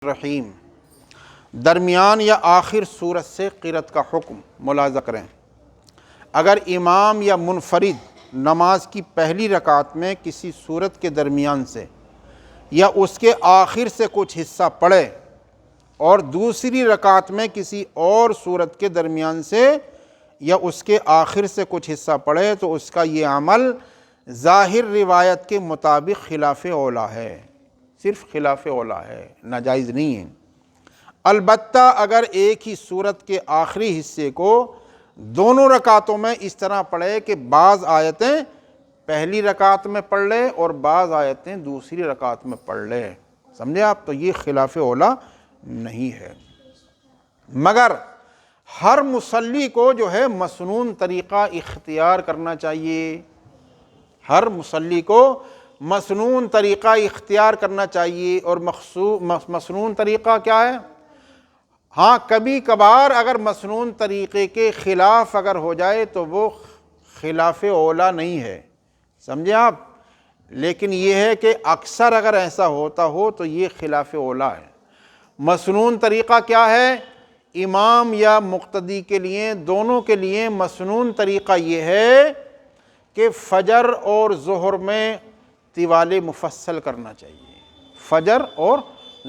الرحیم درمیان یا آخر سورت سے قرأت کا حکم ملاحظہ کریں۔ اگر امام یا منفرد نماز کی پہلی رکعت میں کسی سورت کے درمیان سے یا اس کے آخر سے کچھ حصہ پڑھے اور دوسری رکعت میں کسی اور سورت کے درمیان سے یا اس کے آخر سے کچھ حصہ پڑھے تو اس کا یہ عمل ظاہر روایت کے مطابق خلاف اولیٰ ہے، صرف خلاف اولیٰ ہے، ناجائز نہیں ہے۔ البتہ اگر ایک ہی سورت کے آخری حصے کو دونوں رکعتوں میں اس طرح پڑھے کہ بعض آیتیں پہلی رکعت میں پڑھ لے اور بعض آیتیں دوسری رکعت میں پڑھ لے، سمجھے آپ، تو یہ خلاف اولیٰ نہیں ہے۔ مگر ہر مصلی کو جو ہے مسنون طریقہ اختیار کرنا چاہیے، ہر مصلی کو مسنون طریقہ اختیار کرنا چاہیے۔ اور مسنون طریقہ کیا ہے؟ ہاں، کبھی کبھار اگر مسنون طریقے کے خلاف اگر ہو جائے تو وہ خلاف اولیٰ نہیں ہے، سمجھے آپ، لیکن یہ ہے کہ اکثر اگر ایسا ہوتا ہو تو یہ خلاف اولیٰ ہے۔ مسنون طریقہ کیا ہے؟ امام یا مقتدی کے لیے، دونوں کے لیے مسنون طریقہ یہ ہے کہ فجر اور ظہر میں طوال مفصل کرنا چاہیے۔ فجر اور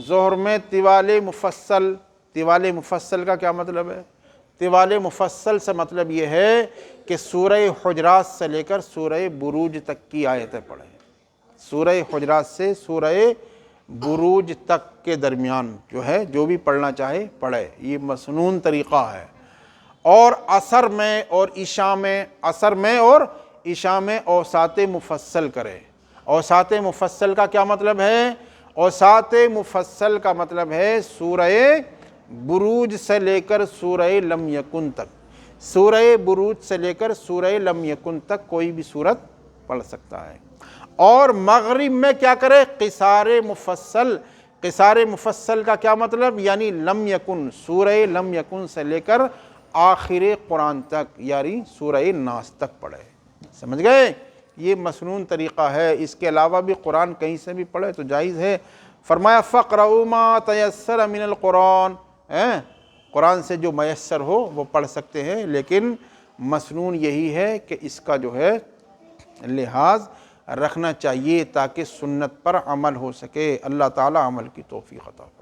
ظہر میں طوال مفصل۔ طوال مفصل کا کیا مطلب ہے؟ طوال مفصل سے مطلب یہ ہے کہ سورہ حجرات سے لے کر سورہ بروج تک کی آیتیں پڑھیں، سورہ حجرات سے سورہ بروج تک کے درمیان جو ہے جو بھی پڑھنا چاہے پڑھے، یہ مسنون طریقہ ہے۔ اور عصر میں اور عشاء میں، عصر میں اور عشاء میں اوساط مفصل کرے۔ اوساط مفصل کا کیا مطلب ہے؟ اوساط مفصل کا مطلب ہے سورہ بروج سے لے کر سورہ لم یکن تک، سورہ بروج سے لے کر سورہ لم یکن تک کوئی بھی سورت پڑھ سکتا ہے۔ اور مغرب میں کیا کرے؟ قصار مفصل۔ قصار مفصل کا کیا مطلب؟ یعنی لم یکن، سورہ لم یکن سے لے کر آخر قرآن تک، یعنی سورہ ناس تک پڑھے، سمجھ گئے؟ یہ مسنون طریقہ ہے۔ اس کے علاوہ بھی قرآن کہیں سے بھی پڑھے تو جائز ہے۔ فرمایا فَقْرَؤْا مَا تَيَسَّرَ مِنَ الْقُرْآنِ، قرآن سے جو میسر ہو وہ پڑھ سکتے ہیں، لیکن مسنون یہی ہے کہ اس کا جو ہے لحاظ رکھنا چاہیے تاکہ سنت پر عمل ہو سکے۔ اللہ تعالی عمل کی توفیق عطا فرمائے۔